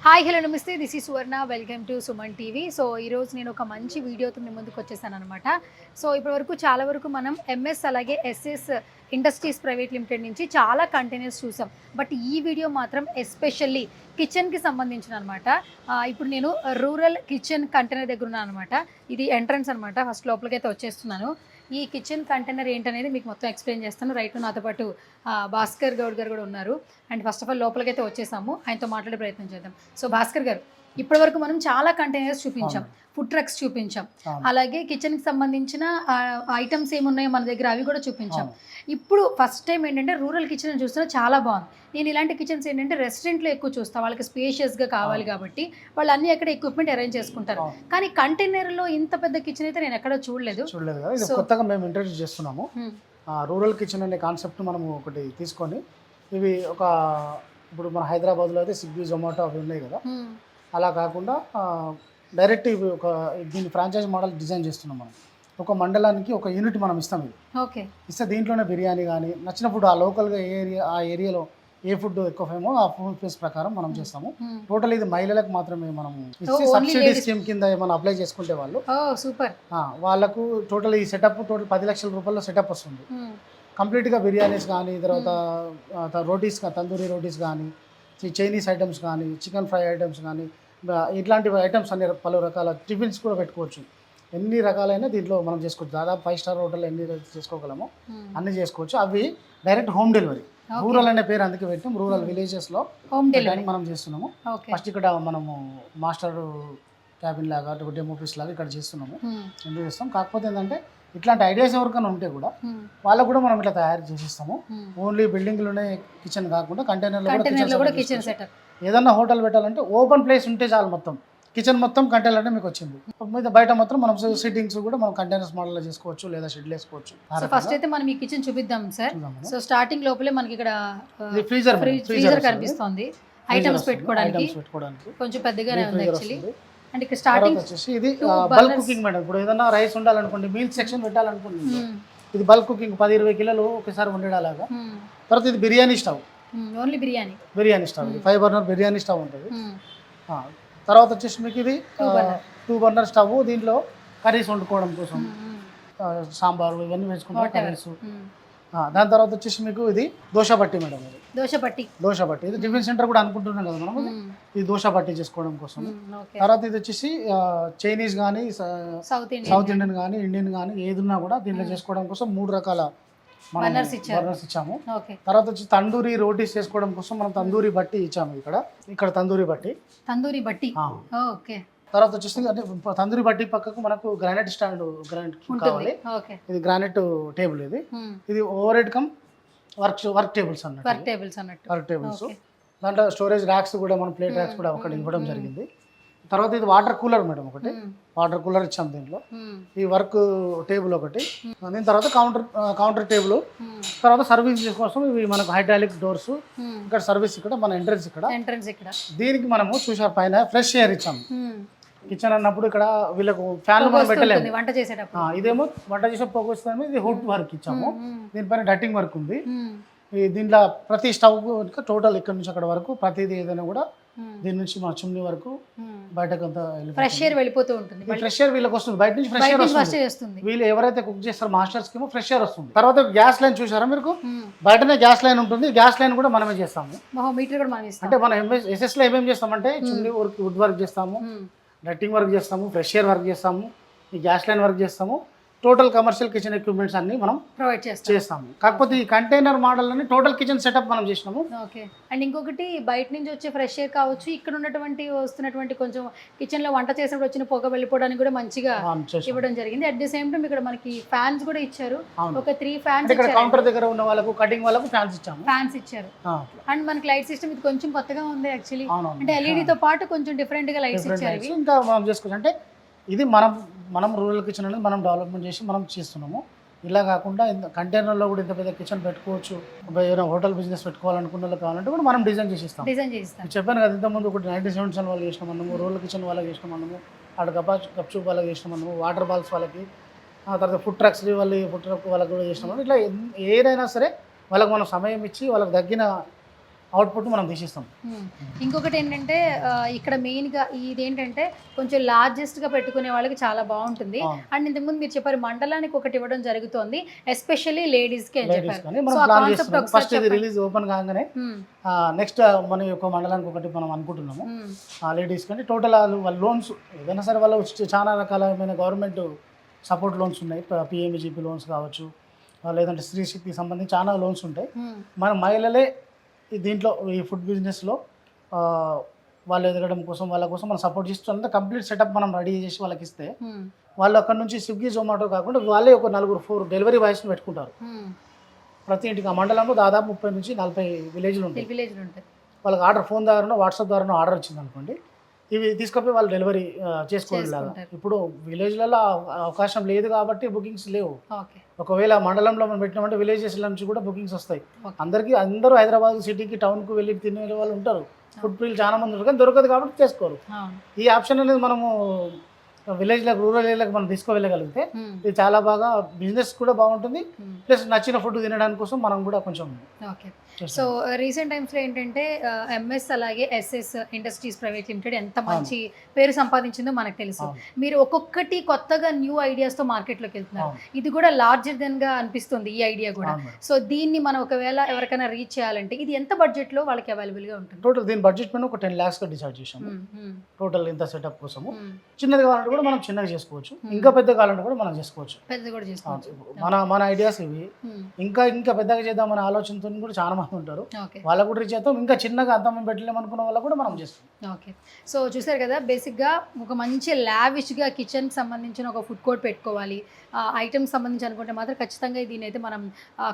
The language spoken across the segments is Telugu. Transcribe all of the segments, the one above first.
హాయ్ హలో నమస్తే దిస్ ఈ Suvarna welcome to Suman TV. So ఈరోజు నేను ఒక మంచి వీడియోతో మీ ముందుకు వచ్చేసాను అనమాట. సో ఇప్పటివరకు చాలా వరకు మనం ఎంఎస్ అలాగే ఎస్ఎస్ ఇండస్ట్రీస్ ప్రైవేట్ లిమిటెడ్ నుంచి చాలా కంటైనర్స్ చూసాం. బట్ ఈ వీడియో మాత్రం ఎస్పెషల్లీ కిచెన్కి సంబంధించిన అనమాట. ఇప్పుడు నేను రూరల్ కిచెన్ కంటైనర్ దగ్గర ఉన్నాను అనమాట. ఇది ఎంట్రన్స్ అనమాట. ఫస్ట్ లోపలికైతే వచ్చేస్తున్నాను. ఈ కిచెన్ కంటైనర్ ఏంటనేది మీకు మొత్తం ఎక్స్ప్లెయిన్ చేస్తాను. రైట్ నాతో పాటు భాస్కర్ గౌడ్ గారు కూడా ఉన్నారు. అండ్ ఫస్ట్ ఆఫ్ ఆల్ లోపలికైతే వచ్చేసాము, ఆయనతో మాట్లాడే ప్రయత్నం చేద్దాం. సో భాస్కర్ గారు, ఇప్పటి వరకు మనం చాలా కంటైనర్స్ చూపించాం, ఫుడ్ ట్రక్స్ చూపించాం, అలాగే కిచెన్కి సంబంధించిన ఐటమ్స్ ఏమున్నాయో మన దగ్గర అవి కూడా చూపించాం. ఇప్పుడు ఫస్ట్ టైం ఏంటంటే రూరల్ కిచెన్ చూస్తున్నా చాలా బాగుంది. నేను ఇలాంటి కిచెన్స్ ఏంటంటే రెస్టారెంట్లో ఎక్కువ చూస్తాను, వాళ్ళకి స్పేషియస్గా కావాలి కాబట్టి వాళ్ళు అన్ని ఎక్కడ ఎక్విప్మెంట్ అరేంజ్ చేసుకుంటారు. కానీ కంటైనర్లో ఇంత పెద్ద కిచెన్ అయితే నేను ఎక్కడ చూడలేదు. కొత్తగా మేము ఇంట్రడ్యూస్ చేస్తున్నాము. రూరల్ కిచెన్ అనే కాన్సెప్ట్ మనము ఒకటి తీసుకొని, ఇవి ఇప్పుడు మన హైదరాబాద్లో అయితే స్విగ్గీ జొమాటో అవి ఉన్నాయి కదా, అలా కాకుండా డైరెక్ట్ ఇవి దీన్ని ఫ్రాంచైజ్ మోడల్ డిజైన్ చేస్తున్నాం. మనం ఒక మండలానికి ఒక యూనిట్ మనం ఇస్తాం. ఇది ఇస్తే దీంట్లోనే బిర్యానీ కానీ నచ్చిన ఫుడ్, ఆ లోకల్గా ఆ ఏరియాలో ఏ ఫుడ్ ఎక్కువ ఫేమో ఆ ఫుడ్ ప్లేస్ ప్రకారం మనం చేస్తాము. టోటల్ ఇది మహిళలకు మాత్రమే మనం ఇచ్చి సబ్సిడీ స్కీమ్ కింద ఏమైనా అప్లై చేసుకుంటే వాళ్ళు సూపర్ వాళ్ళకు టోటల్ ఈ సెటప్ టోటల్ 10 లక్షల రూపాయల సెటప్ వస్తుంది. కంప్లీట్గా బిర్యానీస్ కానీ, తర్వాత రోటీస్, తందూరి రోటీస్ కానీ, చైనీస్ ఐటమ్స్ కానీ, చికెన్ ఫ్రై ఐటమ్స్ కానీ, ఇట్లాంటి ఐటమ్స్ అన్ని పలు రకాల టిఫిన్స్ కూడా పెట్టుకోవచ్చు. ఎన్ని రకాలైన దీంట్లో మనం చేసుకోవచ్చు. దాదాపు 5 స్టార్ హోటల్ ఎన్ని చేసుకోగలమో అన్ని చేసుకోవచ్చు. అవి డైరెక్ట్ హోమ్ డెలివరీ. రూరల్ అనే పేరు అందుకే పెట్టాం. రూరల్ విలేజెస్లో హోమ్ డెలివరీ మనం చేస్తున్నాము. ఫస్ట్ ఇక్కడ మనము మాస్టర్ క్యాబిన్ లాగా, డెమో ఆఫీస్ లాగా ఇక్కడ చేస్తున్నాము, ఎందుకు చేస్తాం. కాకపోతే ఏంటంటే ఇట్లాంటి ఐడియాస్ ఎవరికైనా ఉంటే కూడా వాళ్ళకు కూడా మనం ఇట్లా తయారు చేసిస్తాము. ఓన్లీ బిల్డింగ్లోనే కిచెన్ కాకుండా కంటైనర్లో కూడా కిచెన్ సెటప్. ఏదన్నా హోటల్ పెట్టాలంటే ఓపెన్ ప్లేస్ ఉంటే చాలు, మొత్తం కిచెన్ మొత్తం కంటైనర్ అంటే మీకు వచ్చింది. మీద బయట మొత్తం మనం సిట్టింగ్స్ కూడా మనం కంటైనర్స్ మోడల్ చేసుకోవచ్చు, లేదా షెడ్ వేసుకోవచ్చు. ఫస్ట్ అయితే మనం ఈ కిచెన్ చూపిద్దాం సార్. సో స్టార్టింగ్ లోపలే మనకి ఇక్కడ ఫ్రీజర్ కనిపిస్తుంది, ఐటమ్స్ పెట్టుకోవడానికి కొంచెం పెద్దగానే ఉంది యాక్చువల్లీ. అండ్ ఇక్కడ స్టార్టింగ్ వచ్చేసి ఇది బల్క్ కుకింగ్ మేడం. ఇప్పుడు ఏదైనా రైస్ ఉండాలనుకోండి, మీల్స్ సెక్షన్ పెట్టాలనుకోండి, ఇది బల్క్ కుకింగ్ 10-20 కిలోలు ఒకసారి ఉండేలాగా. తర్వాత ఇది biryani stove, only biryani stove, 5 burner biryani stove ఉంటుంది. తర్వాత వచ్చేసి మీకు ఇది 2 బర్నర్ స్టవ్. దీంట్లో కర్రీస్ వండుకోవడం కోసం, సాంబారు ఇవన్నీ వేసుకుంటాం కర్రీస్. దాని తర్వాత వచ్చేసి మీకు ఇది దోశ పట్టి మేడం. ఇది దోశ పట్టి, ఇది టిఫిన్ సెంటర్ కూడా అనుకుంటున్నాం కదా మనం, ఇది దోశ పట్టి చేసుకోవడం కోసం. తర్వాత ఇది వచ్చేసి చైనీస్ కానీ, సౌత్ ఇండియన్ కానీ, ఇండియన్ కానీ ఏది ఉన్నా కూడా దీంట్లో చేసుకోవడం కోసం 3 రకాల బర్నర్స్ ఇచ్చాము. తర్వాత వచ్చి తందూరి రోటీస్ చేసుకోవడం కోసం మనం తందూరి బట్టి ఇచ్చాము. ఇక్కడ తందూరి బట్టి. తర్వాత వచ్చేసి అంటే తందూరి బట్టి పక్కకు మనకు గ్రానైట్ స్టాండ్, గ్రానైట్ కావాలి. ఇది గ్రానైట్ టేబుల్. ఇది over head come work tables అన్నట్టు. దాంట్లో స్టోరేజ్ ర్యాక్స్ కూడా, మన ప్లేట్ ర్యాక్స్ కూడా ఒకటి ఇవ్వడం జరిగింది. తర్వాత ఇది వాటర్ కూలర్ మేడం, ఒకటి వాటర్ కూలర్ ఇచ్చాము దీంట్లో. ఈ వర్క్ టేబుల్ ఒకటి. దీని తర్వాత కౌంటర్ టేబుల్. తర్వాత సర్వీస్ కోసం ఇవి మనకు హైడ్రాలిక్ డోర్స్. ఇక్కడ సర్వీస్, ఇక్కడ మన ఎంట్రన్స్ ఇక్కడ. దీనికి మనము చూసారు పైన ఫ్రెష్ ఎయిర్ ఇచ్చాము. కిచెన్ అన్నప్పుడు ఇక్కడ వీళ్ళకు ఫ్యాన్లు మనం పెట్టలేము, ఇదేమో వంట చేసే పోగొస్తాము. ఇది హుడ్ వర్క్ ఇచ్చాము. దీనిపైన డట్టింగ్ వర్క్ ఉంది. దీంట్లో ప్రతి స్టవ్ టోటల్ ఇక్కడ నుంచి అక్కడ వరకు ప్రతిదీ ఏదైనా కూడా దీని నుంచి మా చిమ్నీ వరకు బయటకు ఫ్రెష్ ఎయిర్ వెళ్ళిపోతూ ఉంటుంది. ఫ్రెష్ ఎయిర్ వీళ్ళకి వస్తుంది, బయట నుంచి ఫ్రెష్ ఎయిర్ వస్తుంది. వీళ్ళు ఎవరైతే కుక్ చేస్తారో మాస్టర్స్ కి ఫరెష్ ఎయిర్ వస్తుంది. తర్వాత గ్యాస్ లైన్ చూసారా మీరు, బయటనే గ్యాస్ లైన్ ఉంటుంది. గ్యాస్ లైన్ కూడా మనమే చేస్తాము. అంటే మనం ఎస్ఎస్ లో ఏమేమి చేస్తామంటే చిమ్నీ వర్క్, వుడ్ వర్క్ చేస్తాము, డట్టింగ్ వర్క్ చేస్తాము, ఫ్రెష్ ఎయిర్ వర్క్ చేస్తాము, ఈ గ్యాస్ లైన్ వర్క్ చేస్తాము. టోటల్ కమర్షియల్ కిచెన్ ఎక్విప్మెంట్స్ అన్ని మనం ప్రొవైడ్ చేస్తాము. కాకపోతే ఈ కంటైనర్ మోడల్ అని టోటల్ కిచెన్ సెటప్ మనం చేసినాము. అండ్ ఇంకొకటి బయట నుంచి వచ్చే ఫ్రెష్ ఎయిర్ కావచ్చు, ఇక్కడ వస్తున్నటువంటి కొంచెం కిచెన్ లో వంట చేసినప్పుడు వచ్చిన పొగ వెళ్ళిపోవడానికి కూడా మంచిగా ఇవ్వడం జరిగింది. అట్ ది సేమ్ టైం ఇక్కడ మనకి ఫ్యాన్స్ కూడా ఇచ్చారు. ఒక 3 ఫ్యాన్స్ ఇక్కడ కౌంటర్ దగ్గర ఉన్న వాళ్ళకు, కటింగ్ వాళ్ళకు ఫ్యాన్స్ ఇచ్చారు. అండ్ మనకి లైట్ సిస్టమ్ ఇది కొంచెం కొత్తగా ఉంది యాక్చువల్లీ. అంటే ఎల్ఈడి తో పాటు కొంచెం డిఫరెంట్ గా లైట్స్ ఇచ్చారు. ఇంకా మనం చేసుకోవచ్చు. అంటే ఇది మనం రూరల్ కిచెన్ అనేది మనం డెవలప్మెంట్ చేసి మనం చేస్తున్నాము. ఇలా కాకుండా కంటైనర్లో కూడా ఇంత పెద్ద కిచెన్ పెట్టుకోవచ్చు. ఏదైనా హోటల్ బిజినెస్ పెట్టుకోవాలనుకున్న వాళ్ళు కావాలంటే కూడా మనం డిజైన్ చేసి ఇస్తాం. చెప్పాను కదా ఇంతకుముందు, ఒకటి 97 వాళ్ళకి చేసినాం మనము, రూరల్ కిచెన్ వాళ్ళకి చేసినాం మనము, అక్కడ గప్చూప్ వాళ్ళకి చేసినాం మనము, వాటర్ బాల్స్ వాళ్ళకి, తర్వాత ఫుడ్ ట్రక్స్ ఫుడ్ ట్రక్ వాళ్ళకి కూడా చేసినాం. ఇట్లా ఏదైనా సరే వాళ్ళకి మనం సమయం ఇచ్చి వాళ్ళకి తగ్గిన అవుట్పుట్ మనం తీసిస్తాం. ఇంకొకటి ఏంటంటే ఇక్కడ మెయిన్గా ఇదేంటంటే కొంచెం లార్జెస్ట్గా పెట్టుకునే వాళ్ళకి చాలా బాగుంటుంది. అండ్ ఇంతకుముందు మీరు చెప్పారు మండలానికి ఒకటి ఇవ్వడం జరుగుతుంది, ఎస్పెషల్లీ లేడీస్కి అని చెప్పారు. ఫస్ట్ ఇది రిలీజ్ ఓపెన్ కాగానే నెక్స్ట్ మన యొక్క మండలానికి ఒకటి మనం అనుకుంటున్నాము లేడీస్ కానీ టోటల్ వాళ్ళ లోన్స్ ఏదైనా సరే వాళ్ళ చాలా రకాలమైన గవర్నమెంట్ సపోర్ట్ లోన్స్ ఉన్నాయి. పిఎంజీపీ లోన్స్ కావచ్చు, లేదంటే స్త్రీ శక్తికి సంబంధించి చాలా లోన్స్ ఉంటాయి. మన మహిళలే దీంట్లో ఈ ఫుడ్ బిజినెస్లో వాళ్ళు ఎదగడం కోసం వాళ్ళ కోసం మనం సపోర్ట్ చేస్తుంటే కంప్లీట్ సెటప్ మనం రెడీ చేసి వాళ్ళకి ఇస్తే వాళ్ళు అక్కడ నుంచి స్విగ్గీ జొమాటో కాకుండా వాళ్ళే ఒక 4 డెలివరీ బాయ్స్ని పెట్టుకుంటారు. ప్రతి ఇంటికి ఆ మండలంలో దాదాపు 30 నుంచి 40 విలేజ్లు ఉంటాయి. వాళ్ళకి ఆర్డర్ ఫోన్ ద్వారా వాట్సాప్ ద్వారా ఆర్డర్ వచ్చింది అనుకోండి, ఇవి తీసుకొని వాళ్ళు డెలివరీ చేసుకోలేలాగా. ఇప్పుడు విలేజ్లలో అవకాశం లేదు కాబట్టి బుకింగ్స్ లేవు. ఒకవేళ మండలంలో మనం పెట్టినామంటే విలేజెస్ నుంచి కూడా బుకింగ్స్ వస్తాయి. అందరూ హైదరాబాద్ సిటీకి టౌన్కు వెళ్ళి తినే వాళ్ళు ఉంటారు. ఫుడ్ ప్రియులు చాలా మంది ఉంటారు కానీ దొరకదు కాబట్టి చేసుకోరు. ఈ ఆప్షన్ అనేది మనము విలేజ్లకు రూరల్ ఏరియాలకు మనం తీసుకువెళ్ళగలిగితే ఇది చాలా బాగా బిజినెస్ కూడా బాగుంటుంది. ప్లస్ నచ్చిన ఫుడ్ తినడానికి కోసం మనం కూడా కొంచెం. ఓకే, సో రీసెంట్ టైమ్స్లో ఏంటంటే ఎంఎస్ అలాగే ఎస్ఎస్ ఇండస్ట్రీస్ ప్రైవేట్ లిమిటెడ్ ఎంత మంచి పేరు సంపాదించిందో మనకు తెలుసు. మీరు ఒక్కొక్కటి కొత్తగా న్యూ ఐడియాస్తో మార్కెట్లోకి వెళ్తున్నారు. ఇది కూడా లార్జర్ దెన్గా అనిపిస్తుంది ఈ ఐడియా కూడా. సో దీన్ని మనం ఒకవేళ ఎవరికైనా రీచ్ చేయాలంటే ఇది ఎంత బడ్జెట్లో వాళ్ళకి అవైలబుల్గా ఉంటుంది? టోటల్ దీని బడ్జెట్ మీద ఒక 10 lakhs డిసైడ్ చేసాము టోటల్ ఇంత సెటప్ కోసము. చిన్నది కావాలంటే కూడా మనం చిన్నగా చేసుకోవచ్చు, ఇంకా పెద్ద కావాలంటే కూడా మనం చేసుకోవచ్చు. మన ఐడియాస్ ఇవి. ఇంకా పెద్దగా చేద్దామనే ఆలోచనతో కూడా చాలా మంది ఉంటారు. వాళ్ళకు కూడా రీచ్ చేద్దాం. ఇంకా చిన్నగా అంత మేము పెట్టలేము అనుకున్న వాళ్ళకు కూడా మనం చేస్తాం. ఓకే, సో చూసారు కదా, బేసిక్గా ఒక మంచి లావిష్గా కిచెన్కి సంబంధించిన ఒక ఫుడ్ కోర్ట్ పెట్టుకోవాలి ఐటమ్స్ సంబంధించి అనుకుంటే మాత్రం ఖచ్చితంగా దీని అయితే మనం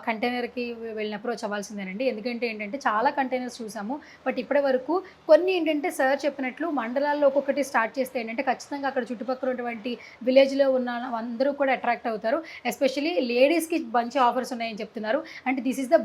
కంటైనర్కి వెళ్ళిన అప్రోచ్ అవ్వాల్సిందేనండి. ఎందుకంటే ఏంటంటే చాలా కంటైనర్స్ చూసాము, బట్ ఇప్పటి వరకు కొన్ని ఏంటంటే సార్ చెప్పినట్లు మండలాల్లో ఒక్కొక్కటి స్టార్ట్ చేస్తే ఏంటంటే ఖచ్చితంగా అక్కడ చుట్టుపక్కల ఉన్నటువంటి విలేజ్లో ఉన్న అందరూ కూడా అట్రాక్ట్ అవుతారు. ఎస్పెషలీ లేడీస్కి మంచి ఆఫర్స్ ఉన్నాయని చెప్తున్నారు. అంటే దిస్ ఈస్ ద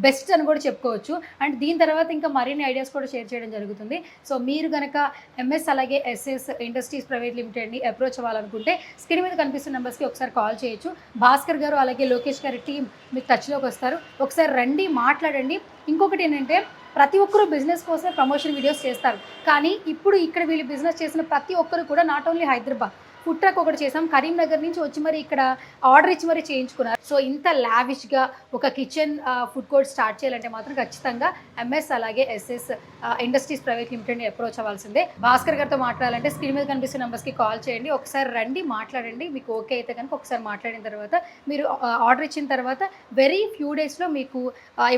బెస్ట్ అని కూడా చెప్పుకోవచ్చు. అండ్ దీని తర్వాత ఇంకా మరిన్ని ఐడియాస్ కూడా షేర్ చేయడం జరుగుతుంది. సో మీరు కనుక ఎంఎస్ అలాగే ఎస్ఎస్ ఇండస్ట్రీస్ ప్రైవేట్ లిమిటెడ్ని అప్రోచ్ అవ్వాలనుకుంటే స్క్రీన్ మీద కనిపిస్తున్న నెంబర్స్కి ఒకసారి కాల్ చేయొచ్చు. భాస్కర్ గారు అలాగే లోకేష్ గారి టీం మీకు టచ్లోకి వస్తారు. ఒకసారి రండి, మాట్లాడండి. ఇంకొకటి ఏంటంటే ప్రతి ఒక్కరు బిజినెస్ కోసం ప్రమోషన్ వీడియోస్ చేస్తారు, కానీ ఇప్పుడు ఇక్కడ వీళ్ళు బిజినెస్ చేసిన ప్రతి ఒక్కరు కూడా not only Hyderabad food truck ఒకటి చేసాం, కరీంనగర్ నుంచి వచ్చి మరి ఇక్కడ ఆర్డర్ ఇచ్చి మరి చేయించుకున్నారు. సో ఇంత లావిష్గా ఒక కిచెన్ ఫుడ్ కోర్ట్ స్టార్ట్ చేయాలంటే మాత్రం ఖచ్చితంగా ఎంఎస్ అలాగే ఎస్ఎస్ ఇండస్ట్రీస్ ప్రైవేట్ లిమిటెడ్ని అప్రోచ్ అవ్వాల్సిందే. భాస్కర్ గారితో మాట్లాడాలంటే స్క్రీన్ మీద కనిపిస్తున్న నెంబర్స్కి కాల్ చేయండి. ఒకసారి రండి, మాట్లాడండి. మీకు ఓకే అయితే కనుక ఒకసారి మాట్లాడిన తర్వాత మీరు ఆర్డర్ ఇచ్చిన తర్వాత వెరీ ఫ్యూ డేస్లో మీకు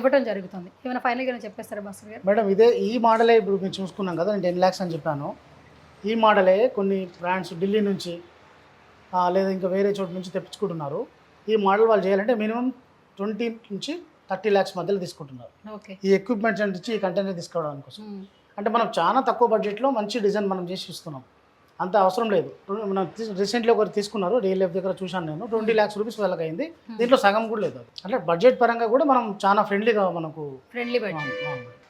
ఇవ్వడం జరుగుతుంది. ఏమైనా ఫైనల్గా చెప్పేస్తారా భాస్కర్ గారు? మేడం ఇదే ఈ మోడలే ఇప్పుడు మేము చూసుకున్నాం కదా, నేను 10 lakhs అని చెప్పాను. ఈ మోడలే కొన్ని బ్రాండ్స్ ఢిల్లీ నుంచి లేదా ఇంకా వేరే చోటు నుంచి తెప్పించుకుంటున్నారు. ఈ మోడల్ వాళ్ళు చేయాలంటే మినిమం 20 నుంచి 30 lakhs మధ్యలో తీసుకుంటున్నారు. ఈ ఎక్విప్మెంట్స్ నుంచి ఈ కంటైనర్ తీసుకోవడానికి కోసం. అంటే మనం చాలా తక్కువ బడ్జెట్లో మంచి డిజైన్ మనం చేసి ఇస్తున్నాం. అంత అవసరం లేదు. మనం రీసెంట్లీ ఒకరు తీసుకున్నారు, రియల్ దగ్గర చూశాను నేను, 20 lakhs రూపీస్ వాళ్ళకి అయింది. దీంట్లో సగం కూడా లేదు. అంటే బడ్జెట్ పరంగా కూడా మనం చాలా ఫ్రెండ్లీ బడ్జెట్.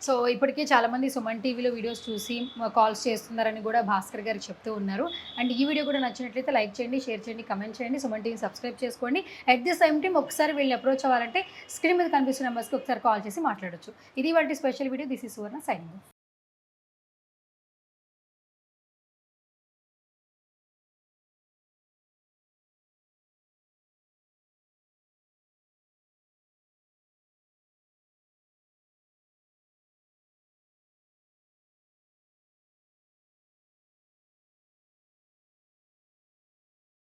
సో ఇప్పటికే చాలామంది సుమన్ టీవీలో వీడియోస్ చూసి కాల్స్ చేస్తున్నారని కూడా భాస్కర్ గారు చెప్తూ ఉన్నారు. అండ్ ఈ వీడియో కూడా నచ్చినట్లయితే లైక్ చేయండి, షేర్ చేయండి, కమెంట్ చేయండి, సుమన్ టీవీ సబ్స్క్రైబ్ చేసుకోండి. అట్ ది సేమ్ టైం ఒకసారి వీళ్ళు అప్రోచ్ అవ్వాలంటే స్క్రీన్ మీద కనిపిస్తున్న నెంబర్స్కి ఒకసారి కాల్ చేసి మాట్లాడొచ్చు. ఇది వాటి special video. This is Suvarna signing off.